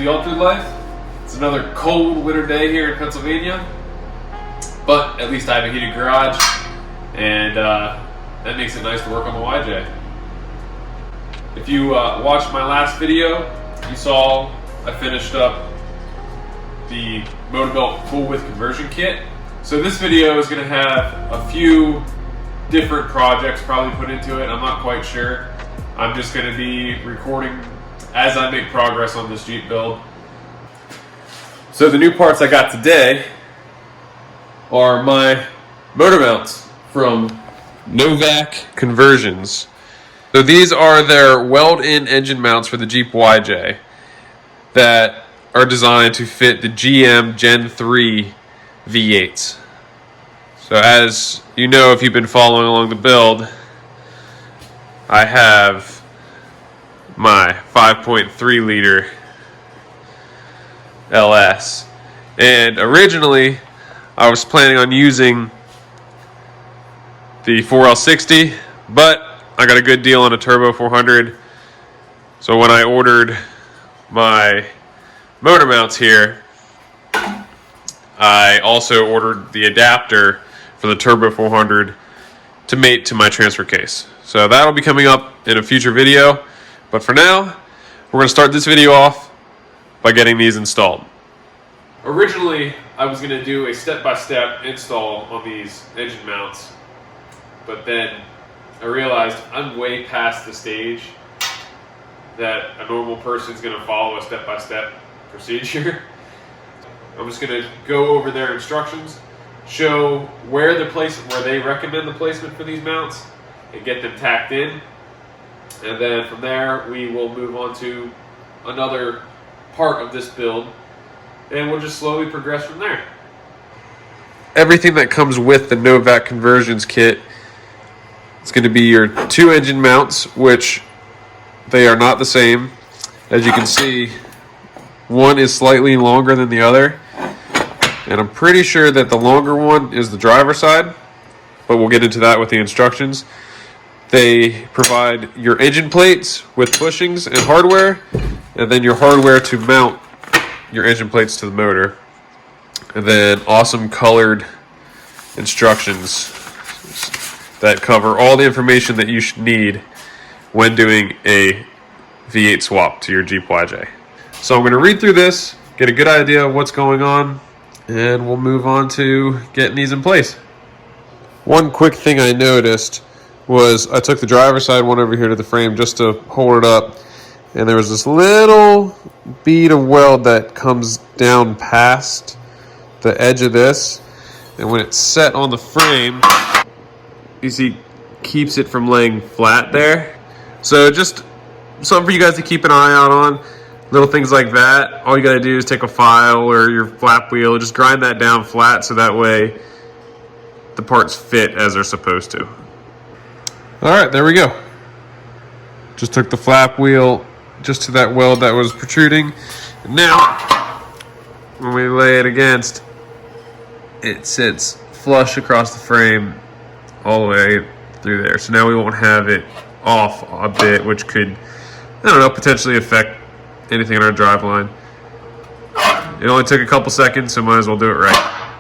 the altered life. It's another cold winter day here in Pennsylvania, but at least I have a heated garage, and that makes it nice to work on the YJ. If you watched my last video, you saw I finished up the Motor-Belt full width conversion kit. So this video is going to have a few different projects probably put into it. I'm not quite sure. I'm just going to be recording as I make progress on this Jeep build. So the new parts I got today are my motor mounts from Novak Conversions. So these are their weld-in engine mounts for the Jeep YJ that are designed to fit the GM Gen 3 V8s. So as you know, if you've been following along the build, I have my 5.3 liter LS, and originally I was planning on using the 4L60, but I got a good deal on a Turbo 400, so when I ordered my motor mounts here, I also ordered the adapter for the Turbo 400 to mate to my transfer case. So that'll be coming up in a future video, but for now we're going to start this video off by getting these installed. Originally, I was going to do a step-by-step install on these engine mounts, but then I realized I'm way past the stage that a normal person is going to follow a step-by-step procedure. I'm just going to go over their instructions, show where they recommend the placement for these mounts, and get them tacked in. And then from there, we will move on to another part of this build, and we'll just slowly progress from there. Everything that comes with the Novak Conversions kit is going to be your two engine mounts, which they are not the same. As you can see, one is slightly longer than the other, and I'm pretty sure that the longer one is the driver's side, but we'll get into that with the instructions. They provide your engine plates with bushings and hardware, and then your hardware to mount your engine plates to the motor, and then awesome colored instructions that cover all the information that you should need when doing a V8 swap to your Jeep YJ. So I'm going to read through this, get a good idea of what's going on, and we'll move on to getting these in place. One quick thing I noticed was I took the driver's side one over here to the frame just to hold it up, and there was this little bead of weld that comes down past the edge of this, and when it's set on the frame, you see, keeps it from laying flat there. So just something for you guys to keep an eye out on. Little things like that. All you gotta do is take a file or your flap wheel, just grind that down flat so that way the parts fit as they're supposed to. All right, there we go. Just took the flap wheel just to that weld that was protruding. And now, when we lay it against, it sits flush across the frame all the way through there. So now we won't have it off a bit, which could, I don't know, potentially affect anything on our drive line. It only took a couple seconds, so might as well do it right.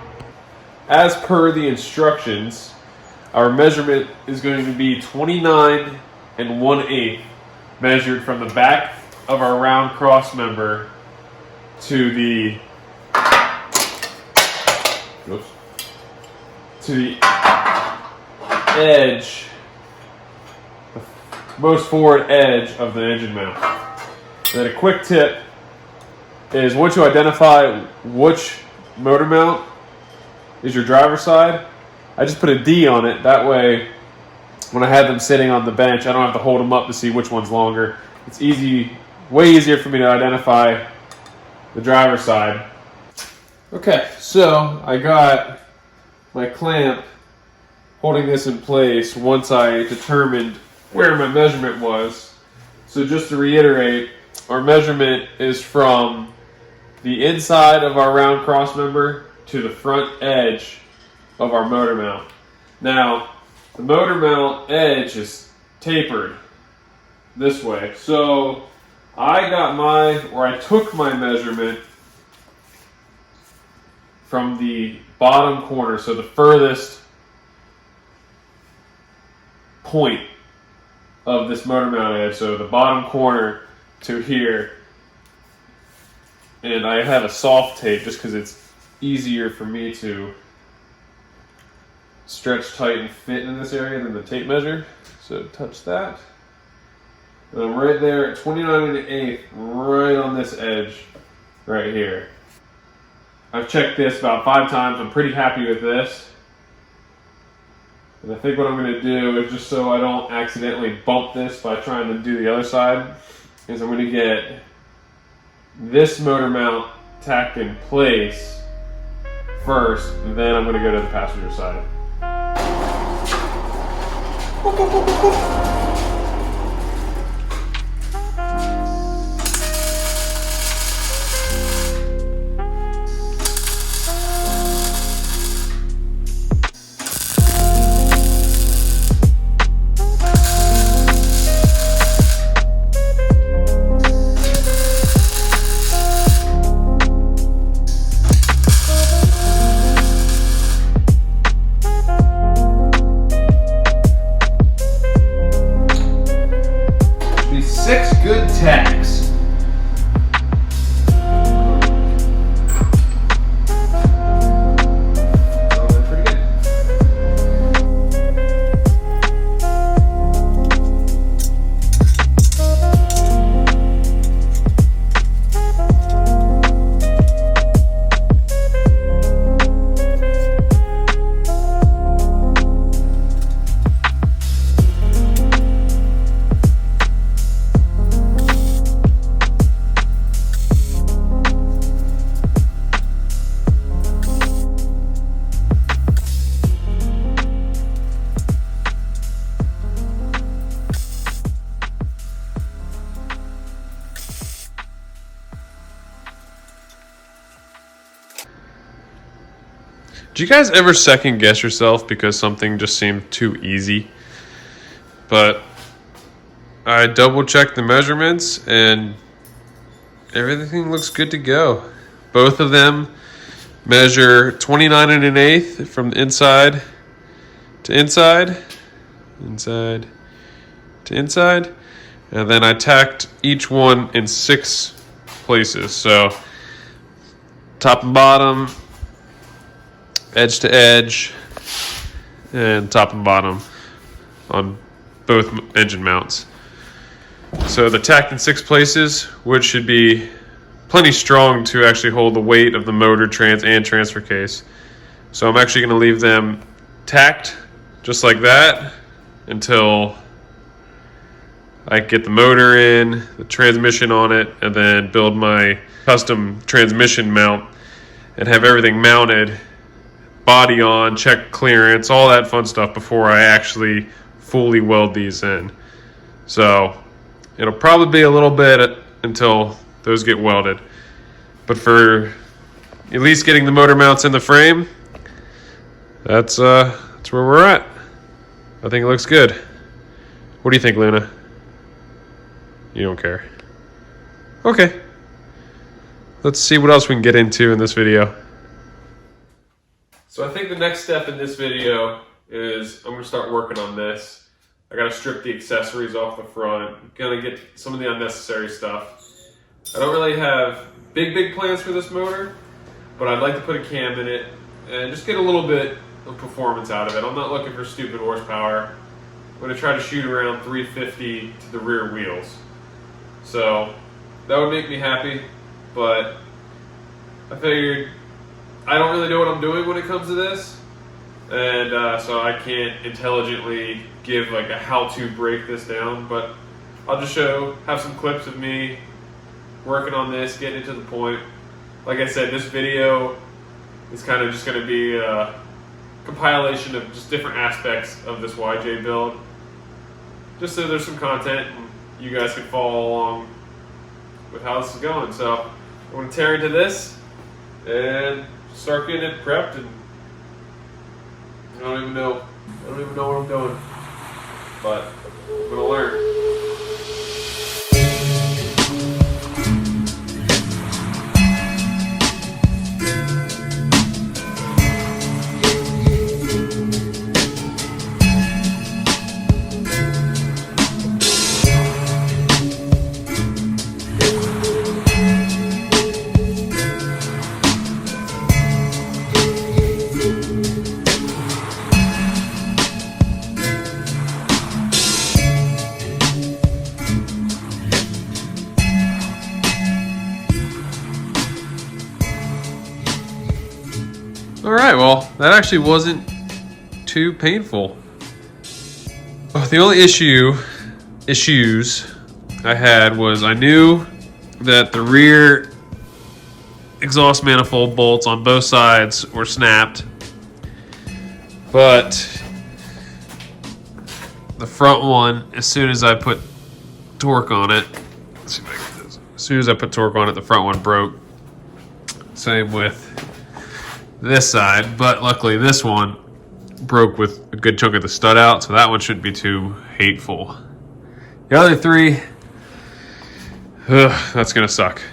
As per the instructions, our measurement is going to be 29 1/8, measured from the back of our round cross member to the edge, the most forward edge of the engine mount. And then a quick tip is once you identify which motor mount is your driver's side, I just put a D on it. That way, when I have them sitting on the bench, I don't have to hold them up to see which one's longer. It's easy, way easier for me to identify the driver's side. Okay, so I got my clamp holding this in place once I determined where my measurement was. So just to reiterate, our measurement is from the inside of our round cross member to the front edge of our motor mount. Now, the motor mount edge is tapered this way, so I took my measurement from the bottom corner, so the furthest point of this motor mount edge, so the bottom corner to here. And I have a soft tape just because it's easier for me to stretch tight and fit in this area than the tape measure. So touch that. And I'm right there at 29 1/8, right on this edge right here. I've checked this about 5 times. I'm pretty happy with this. And I think what I'm going to do is, just so I don't accidentally bump this by trying to do the other side, is I'm going to get this motor mount tacked in place first, and then I'm going to go to the passenger side. Good tacks. Pretty good. Do you guys ever second guess yourself because something just seemed too easy? But I double checked the measurements and everything looks good to go. Both of them measure 29 1/8 from inside to inside, inside to inside. And then I tacked each one in 6 places. So top and bottom, edge to edge, and top and bottom on both engine mounts. So they're tacked in 6 places, which should be plenty strong to actually hold the weight of the motor, trans, and transfer case. So I'm actually going to leave them tacked just like that until I get the motor in, the transmission on it, and then build my custom transmission mount and have everything mounted, body on, check clearance, all that fun stuff before I actually fully weld these in. So it'll probably be a little bit until those get welded. But for at least getting the motor mounts in the frame, that's where we're at. I think it looks good. What do you think, Luna? You don't care. Okay. Let's see what else we can get into in this video. So I think the next step in this video is I'm going to start working on this. I got to strip the accessories off the front. Going to get some of the unnecessary stuff. I don't really have big plans for this motor, but I'd like to put a cam in it and just get a little bit of performance out of it. I'm not looking for stupid horsepower. I'm going to try to shoot around 350 to the rear wheels. So that would make me happy, but I figured I don't really know what I'm doing when it comes to this, and so I can't intelligently give like a how to break this down, but I'll just have some clips of me working on this, getting it to the point. Like I said, this video is kind of just going to be a compilation of just different aspects of this YJ build, just so there's some content and you guys can follow along with how this is going. So I'm going to tear into this and start getting it prepped, and I don't even know what I'm doing, but I'm gonna learn. All right, well, that actually wasn't too painful. The only issues I had was I knew that the rear exhaust manifold bolts on both sides were snapped, but the front one, as soon as I put torque on it, let's see if I can get this. As soon as I put torque on it, the front one broke. Same with this side, but luckily this one broke with a good chunk of the stud out, so that one shouldn't be too hateful. The other three, that's gonna suck.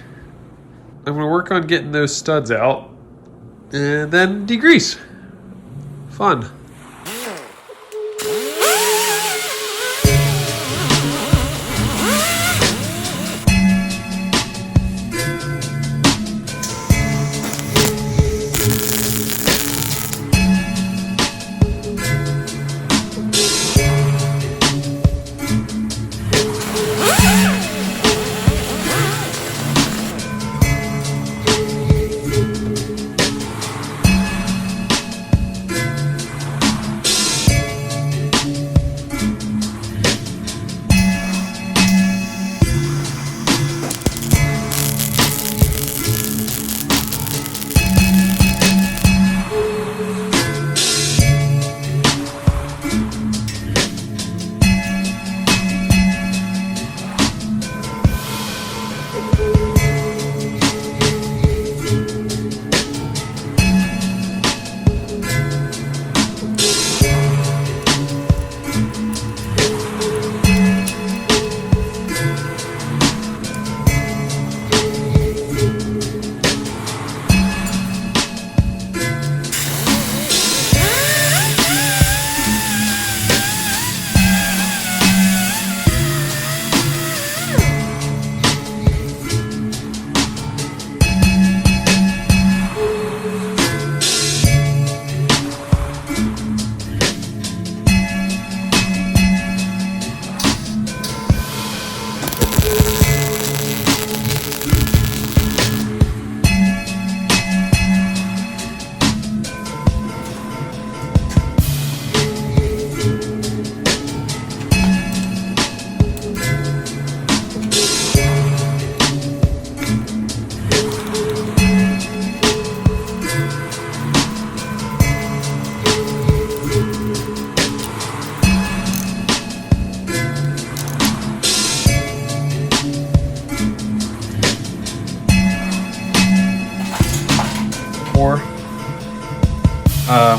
I'm gonna work on getting those studs out and then degrease. Fun.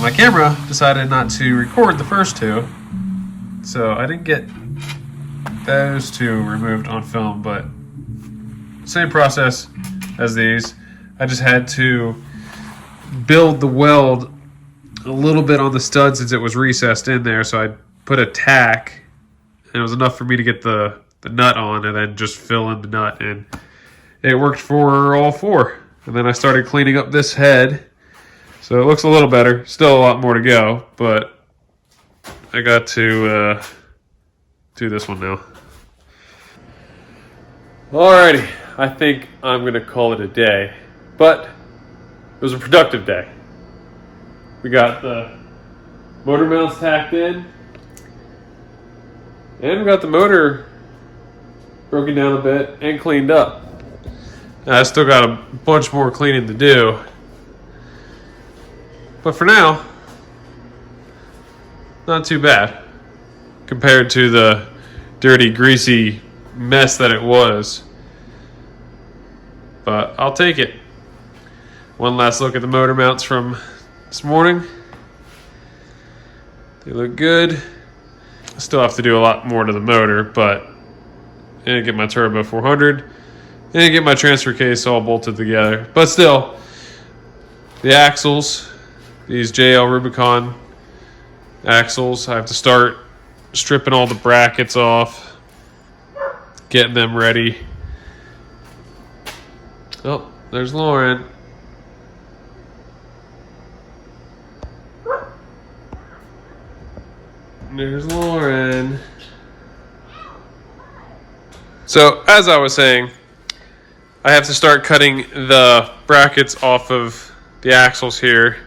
My camera decided not to record the first two, so I didn't get those two removed on film, but same process as these. I just had to build the weld a little bit on the stud since it was recessed in there, so I put a tack, and it was enough for me to get the nut on and then just fill in the nut, and it worked for all four. And then I started cleaning up this head. So it looks a little better. Still a lot more to go, but I got to do this one now. Alrighty, I think I'm going to call it a day, but it was a productive day. We got the motor mounts tacked in, and we got the motor broken down a bit and cleaned up. I still got a bunch more cleaning to do. But for now, not too bad compared to the dirty, greasy mess that it was. But I'll take it. One last look at the motor mounts from this morning. They look good. I still have to do a lot more to the motor, but I didn't get my Turbo 400. I didn't get my transfer case all bolted together. But still, the axles, these JL Rubicon axles, I have to start stripping all the brackets off, getting them ready. Oh, there's Lauren. There's Lauren. So, as I was saying, I have to start cutting the brackets off of the axles here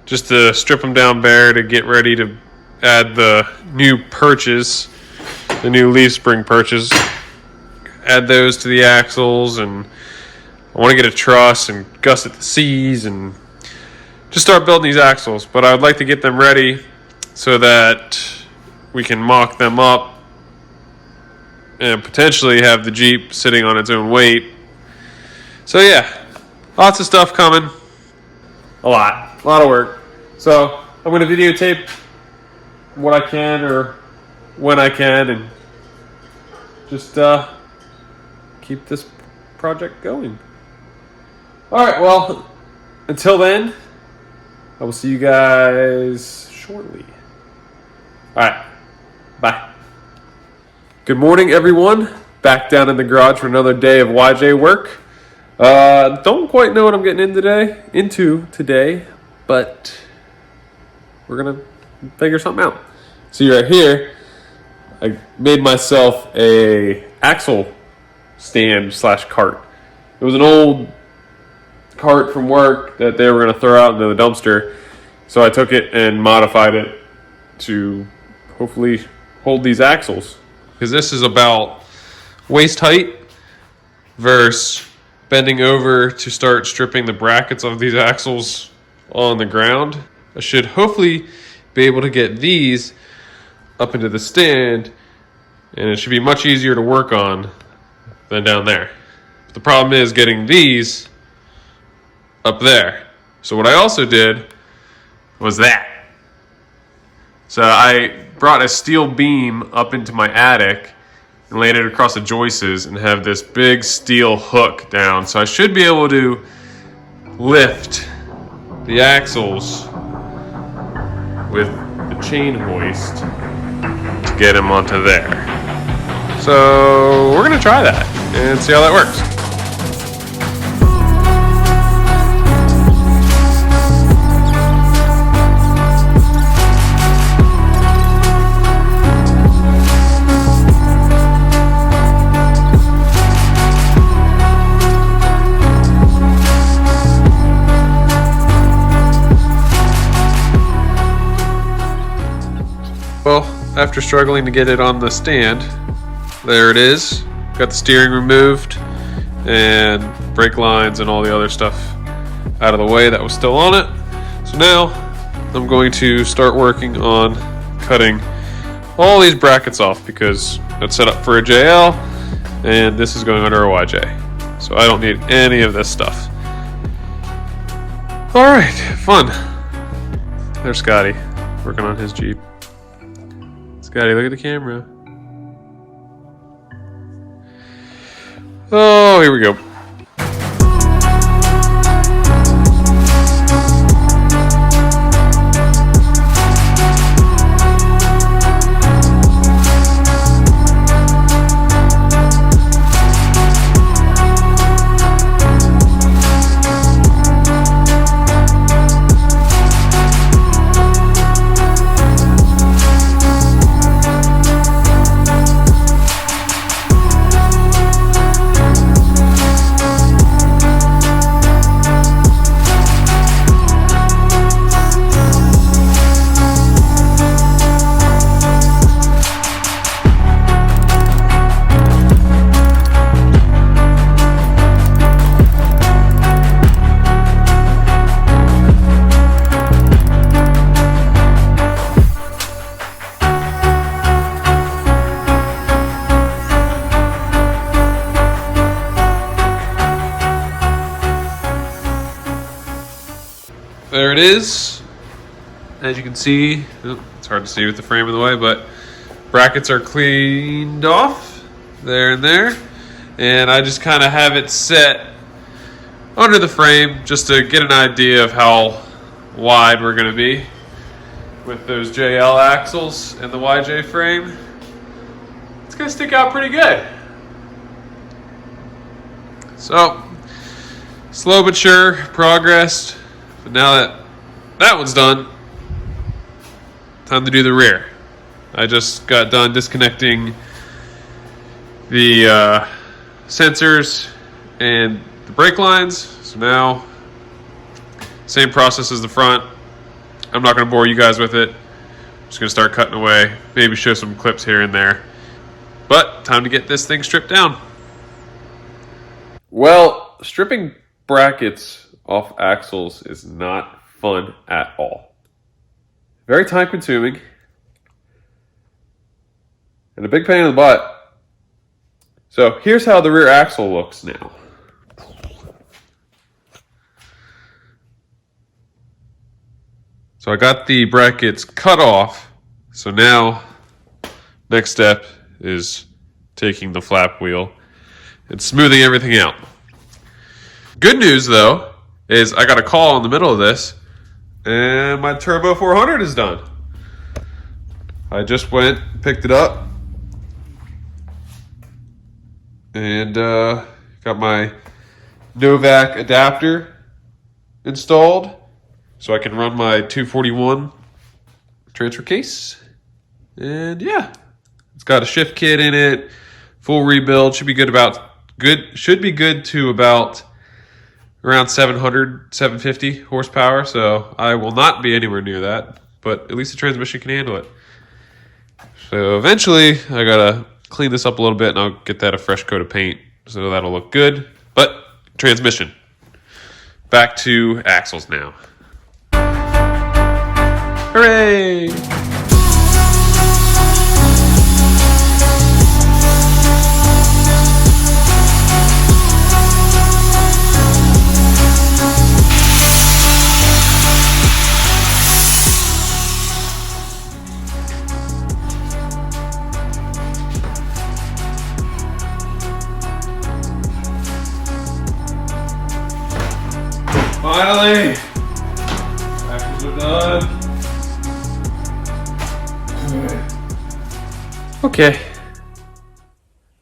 just to strip them down bare to get ready to add the new perches, the new leaf spring perches. Add those to the axles, and I want to get a truss and gusset the C's and just start building these axles. But I would like to get them ready so that we can mock them up and potentially have the Jeep sitting on its own weight. So yeah, lots of stuff coming. A lot of work. So I'm going to videotape what I can or when I can and just keep this project going. Alright, well, until then, I will see you guys shortly. Alright, bye. Good morning, everyone. Back down in the garage for another day of YJ work. Don't quite know what I'm getting into today, but we're gonna figure something out. See right here, I made myself a axle stand / cart. It was an old cart from work that they were gonna throw out into the dumpster, so I took it and modified it to hopefully hold these axles. Because this is about waist height versus bending over to start stripping the brackets of these axles on the ground. I should hopefully be able to get these up into the stand, and it should be much easier to work on than down there. But the problem is getting these up there. So what I also did was that. So I brought a steel beam up into my attic and laid it across the joists and have this big steel hook down. So I should be able to lift the axles with the chain hoist to get them onto there. So we're gonna try that and see how that works. Well, after struggling to get it on the stand, there it is. Got the steering removed and brake lines and all the other stuff out of the way that was still on it. So now I'm going to start working on cutting all these brackets off because it's set up for a JL and this is going under a YJ. So I don't need any of this stuff. All right, fun. There's Scotty working on his Jeep. Scotty, look at the camera. Oh, here we go. There it is. As you can see, it's hard to see with the frame in the way, but brackets are cleaned off there and there. And I just kind of have it set under the frame just to get an idea of how wide we're going to be with those JL axles and the YJ frame. It's going to stick out pretty good. So, slow but sure progress. But now that that one's done, time to do the rear. I just got done disconnecting the sensors and the brake lines. So now, same process as the front. I'm not going to bore you guys with it. I'm just going to start cutting away, maybe show some clips here and there. But time to get this thing stripped down. Well, stripping brackets off axles is not fun at all. Very time consuming and a big pain in the butt. So here's how the rear axle looks now. So I got the brackets cut off. So now next step is taking the flap wheel and smoothing everything out. Good news though is I got a call in the middle of this and my Turbo 400 is done. I just went, picked it up, and got my Novak adapter installed so I can run my 241 transfer case. And yeah, it's got a shift kit in it, full rebuild. Should be good to about around 700, 750 horsepower. So I will not be anywhere near that, but at least the transmission can handle it. So eventually I gotta clean this up a little bit and I'll get that a fresh coat of paint so that'll look good. But transmission. Back to axles now. Hooray! Finally! Axles are done. Okay.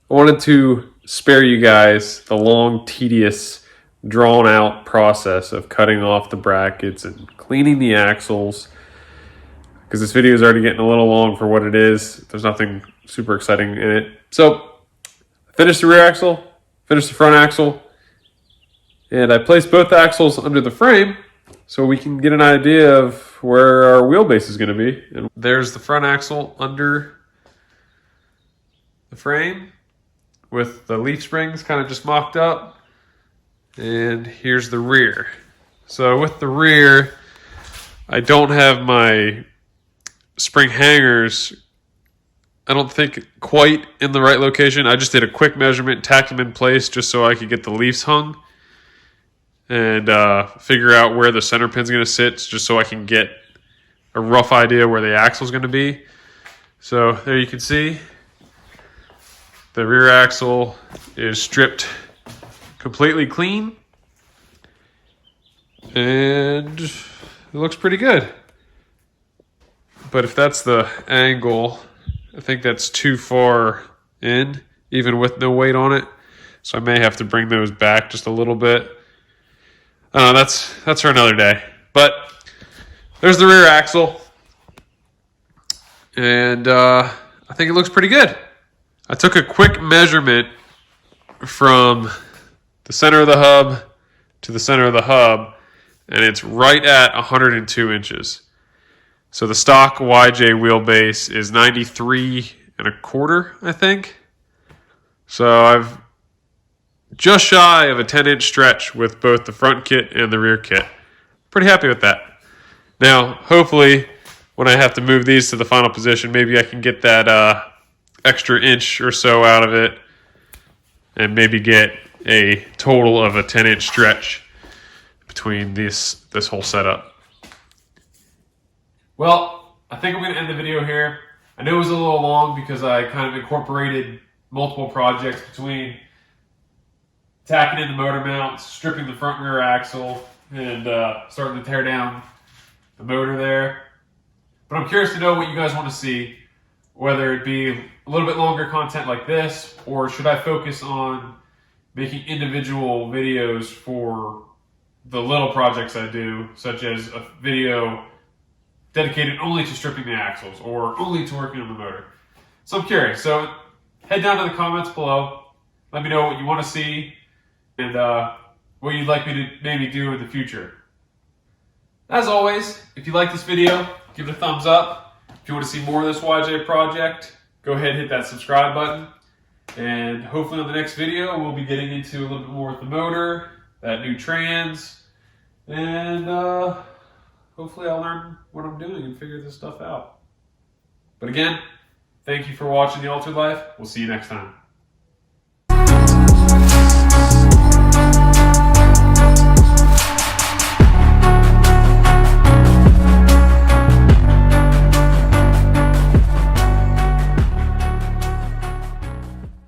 I wanted to spare you guys the long, tedious, drawn-out process of cutting off the brackets and cleaning the axles, because this video is already getting a little long for what it is. There's nothing super exciting in it. So, I finished the rear axle, finished the front axle, and I placed both axles under the frame so we can get an idea of where our wheelbase is going to be. And there's the front axle under the frame with the leaf springs kind of just mocked up. And here's the rear. So with the rear, I don't have my spring hangers, I don't think, quite in the right location. I just did a quick measurement, tacked them in place just so I could get the leaves hung and figure out where the center pin's going to sit, just so I can get a rough idea where the axle is going to be. So there you can see the rear axle is stripped completely clean, and it looks pretty good. But if that's the angle, I think that's too far in, even with no weight on it. So I may have to bring those back just a little bit. That's for another day. But there's the rear axle, and I think it looks pretty good. I took a quick measurement from the center of the hub to the center of the hub, and it's right at 102 inches. So the stock YJ wheelbase is 93 1/4, I think. So I've just shy of a 10-inch stretch with both the front kit and the rear kit. Pretty happy with that. Now, hopefully, when I have to move these to the final position, maybe I can get that extra inch or so out of it and maybe get a total of a 10-inch stretch between this whole setup. Well, I think I'm going to end the video here. I know it was a little long because I kind of incorporated multiple projects between tacking in the motor mounts, stripping the front and rear axle, and starting to tear down the motor there. But I'm curious to know what you guys want to see, whether it be a little bit longer content like this, or should I focus on making individual videos for the little projects I do, such as a video dedicated only to stripping the axles or only to working on the motor. So I'm curious. So head down to the comments below. Let me know what you want to see and what you'd like me to maybe do in the future. As always, if you like this video, give it a thumbs up. If you want to see more of this YJ project, go ahead and hit that subscribe button. And hopefully on the next video, we'll be getting into a little bit more with the motor, that new trans, and hopefully I'll learn what I'm doing and figure this stuff out. But again, thank you for watching The Altered Life. We'll see you next time.